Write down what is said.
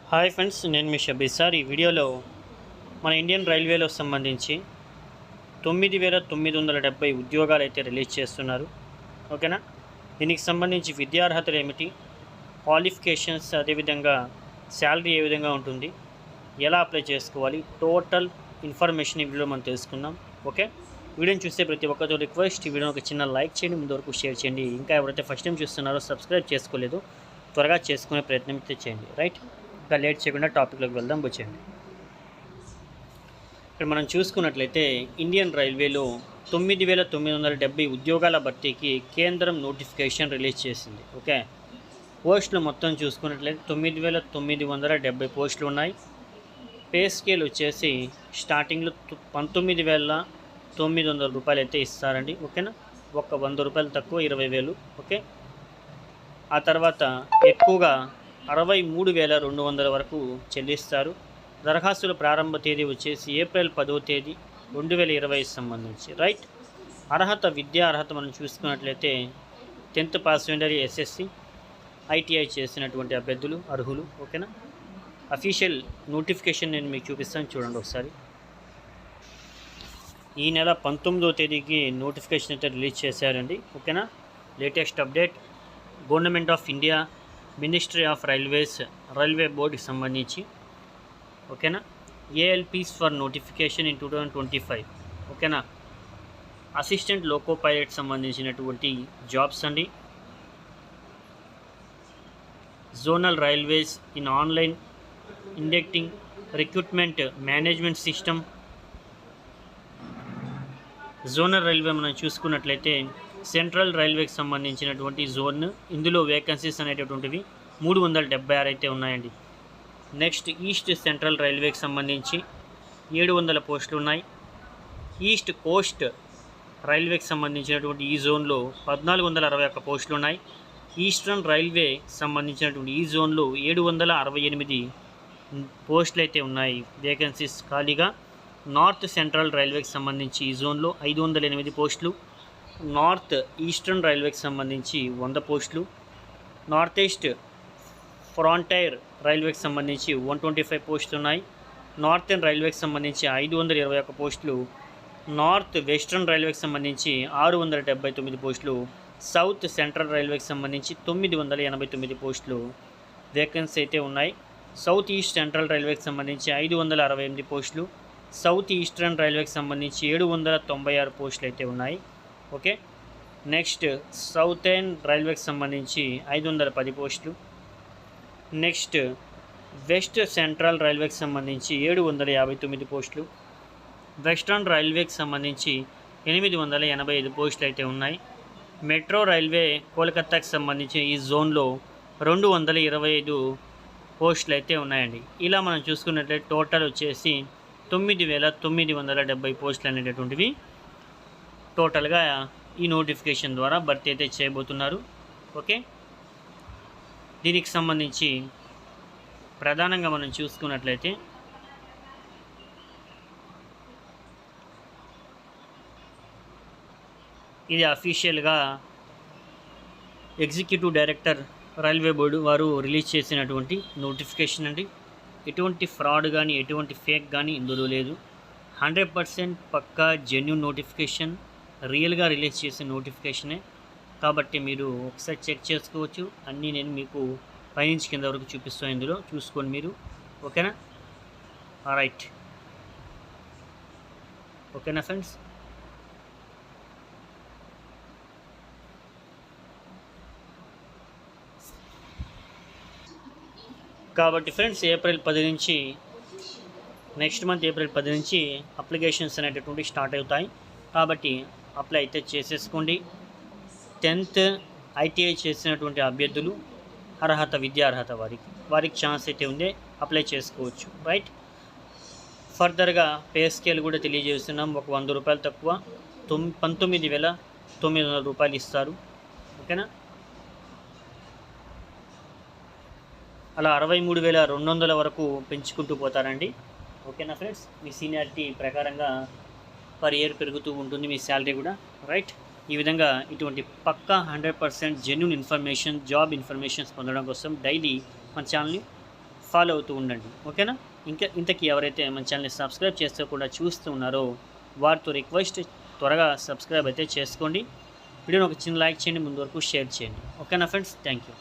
Hi friends, నేను మీ షబీ sir. ఈ వీడియోలో మన ఇండియన్ రైల్వేలో సంబంధించి 9,970 ఉద్యోగాలు అయితే రిలీజ్ చేస్తున్నారు. ఓకేనా? దీనికి సంబంధించి విద్యార్హతలు ఏమిటి, క్వాలిఫికేషన్స్, అదేవిధంగా శాలరీ ఏ విధంగా ఉంటుంది, ఎలా అప్లై చేసుకోవాలి, టోటల్ ఇన్ఫర్మేషన్ ఈ వీడియోలో మనం తెలుసుకుందాం. ఓకే, వీడియోని చూస్తే ప్రతి ఒక్కరితో రిక్వెస్ట్, ఈ వీడియోని ఒక చిన్న లైక్ చేయండి, ముందు వరకు షేర్ చేయండి. ఇంకా ఎవరైతే ఫస్ట్ టైం చూస్తున్నారో సబ్స్క్రైబ్ చేసుకోలేదు, త్వరగా చేసుకునే ప్రయత్నం అయితే చేయండి. రైట్, ఇంకా లేట్ చేయకుండా టాపిక్లోకి వెళ్దాం. వచ్చేయండి. ఇక్కడ మనం చూసుకున్నట్లయితే ఇండియన్ రైల్వేలో 9,970 ఉద్యోగాల భర్తీకి కేంద్రం నోటిఫికేషన్ రిలీజ్ చేసింది. ఓకే, పోస్టులు మొత్తం చూసుకున్నట్లయితే 9,970 పోస్టులు ఉన్నాయి. పే స్కేల్ వచ్చేసి స్టార్టింగ్లో 19,900 రూపాయలు అయితే ఇస్తారండి. ఓకేనా? ఒక 100 రూపాయలు తక్కువ, 20,000. ఓకే, ఆ తర్వాత ఎక్కువగా 63,200 వరకు చెల్లిస్తారు. దరఖాస్తుల ప్రారంభ తేదీ వచ్చేసి ఏప్రిల్ 10వ తేదీ 2020 సంబంధించి. రైట్, విద్యా అర్హత మనం చూసుకున్నట్లయితే 10th పాస్ అయిన ఎస్ఎస్సి, ఐటీఐ చేసినటువంటి అభ్యర్థులు అర్హులు. ఓకేనా? అఫీషియల్ నోటిఫికేషన్ నేను మీకు చూపిస్తాను, చూడండి ఒకసారి. ఈ నెల 19వ తేదీకి నోటిఫికేషన్ అయితే రిలీజ్ చేశారండి. ఓకేనా? Latest update government of India, ministry of railways, railway బోర్డుకి సంబంధించి. ఓకేనా? ALPs for notification in 2025. ఓకేనా? అసిస్టెంట్ లోకో పైలట్ సంబంధించినటువంటి జాబ్స్ అండి. Zonal railways in online indenting recruitment management system. Zonal railway మనం చూసుకున్నట్లయితే సెంట్రల్ రైల్వేకి సంబంధించినటువంటి జోన్. ఇందులో వేకెన్సీస్ అనేటటువంటివి 376 అయితే ఉన్నాయండి. నెక్స్ట్ ఈస్ట్ సెంట్రల్ రైల్వేకి సంబంధించి 700 పోస్టులు ఉన్నాయి. ఈస్ట్ కోస్ట్ రైల్వేకి సంబంధించినటువంటి ఈ జోన్లో 1,461 పోస్టులు ఉన్నాయి. ఈస్టర్న్ రైల్వే సంబంధించినటువంటి ఈ జోన్లో 768 పోస్టులు అయితే ఉన్నాయి, వేకెన్సీస్ ఖాళీగా. నార్త్ సెంట్రల్ రైల్వేకి సంబంధించి ఈ జోన్లో 508 పోస్టులు. నార్త్ ఈస్టర్న్ రైల్వేకి సంబంధించి 100 పోస్టులు. నార్త్ ఈస్ట్ ఫ్రాంటైర్ రైల్వేకి సంబంధించి 125 పోస్టులు ఉన్నాయి. నార్థర్న్ రైల్వేకి సంబంధించి 521 పోస్టులు. నార్త్ వెస్ట్రన్ రైల్వేకి సంబంధించి 679 పోస్టులు. సౌత్ సెంట్రల్ రైల్వేకి సంబంధించి 989 పోస్టులు వేకెన్సీ అయితే ఉన్నాయి. సౌత్ ఈస్ట్ సెంట్రల్ రైల్వేకి సంబంధించి 568 పోస్టులు. సౌత్ ఈస్టర్న్ రైల్వేకి సంబంధించి 796 పోస్టులు అయితే ఉన్నాయి. ఓకే, నెక్స్ట్ సౌతర్న్ రైల్వేకి సంబంధించి 510 పోస్టులు. నెక్స్ట్ వెస్ట్ సెంట్రల్ రైల్వేకి సంబంధించి 759 పోస్టులు. వెస్ట్రన్ రైల్వేకి సంబంధించి 885 పోస్టులు అయితే ఉన్నాయి. మెట్రో రైల్వే కోల్కతాకి సంబంధించి ఈ జోన్లో 225 పోస్టులు అయితే ఉన్నాయండి. ఇలా మనం చూసుకున్నట్లయితే టోటల్ వచ్చేసి 9,970 పోస్టులు అనేటటువంటివి టోటల్గా ఈ నోటిఫికేషన్ ద్వారా భర్తీ అయితే చేయబోతున్నారు. ఓకే, దీనికి సంబంధించి ప్రధానంగా మనం చూసుకున్నట్లయితే ఇది అఫీషియల్గా ఎగ్జిక్యూటివ్ డైరెక్టర్ రైల్వే బోర్డు వారు రిలీజ్ చేసినటువంటి నోటిఫికేషన్ అండి. ఎటువంటి ఫ్రాడ్ కానీ ఎటువంటి ఫేక్ కానీ ఇందులో లేదు. 100% పక్కా జెన్యూన్ నోటిఫికేషన్, రియల్గా రిలీజ్ చేసిన నోటిఫికేషనే. కాబట్టి మీరు ఒకసారి చెక్ చేసుకోవచ్చు. అన్నీ నేను మీకు పైనుంచి కింద వరకు చూపిస్తాను, ఇందులో చూసుకోండి మీరు. ఓకేనా? రైట్, ఓకేనా ఫ్రెండ్స్? కాబట్టి ఫ్రెండ్స్, ఏప్రిల్ 10 నుంచి, నెక్స్ట్ మంత్ ఏప్రిల్ 10 నుంచి అప్లికేషన్స్ అనేటటువంటి స్టార్ట్ అవుతాయి. కాబట్టి అప్లై అయితే చేసేసుకోండి. 10th ఐటీఐ చేసినటువంటి అభ్యర్థులు విద్యార్హత వారికి ఛాన్స్ అయితే ఉంది, అప్లై చేసుకోవచ్చు. రైట్, ఫర్దర్గా పే స్కేల్ కూడా తెలియజేస్తున్నాం. ఒక 100 రూపాయలు తక్కువ, 19,900 రూపాయలు ఇస్తారు. ఓకేనా? అలా 63,200 వరకు పెంచుకుంటూ పోతారండి. ఓకేనా ఫ్రెండ్స్? మీ సీనియారిటీ ప్రకారంగా పర్ ఇయర్ పెరుగుతూ ఉంటుంది మీ శాలరీ కూడా. రైట్, ఈ విధంగా ఇటువంటి పక్కా 100% జెన్యూన్ ఇన్ఫర్మేషన్, జాబ్ ఇన్ఫర్మేషన్స్ పొందడం కోసం డైలీ మన ఛానల్ని ఫాలో అవుతూ ఉండండి. ఓకేనా? ఇంతకీ ఎవరైతే మన ఛానల్ని సబ్స్క్రైబ్ చేసుకోకుండా చూస్తూ ఉన్నారో వారితో రిక్వెస్ట్, త్వరగా సబ్స్క్రైబ్ అయితే చేసుకోండి. వీడియోని ఒక చిన్న లైక్ చేయండి, ముందు వరకు షేర్ చేయండి. ఓకేనా ఫ్రెండ్స్? Thank you.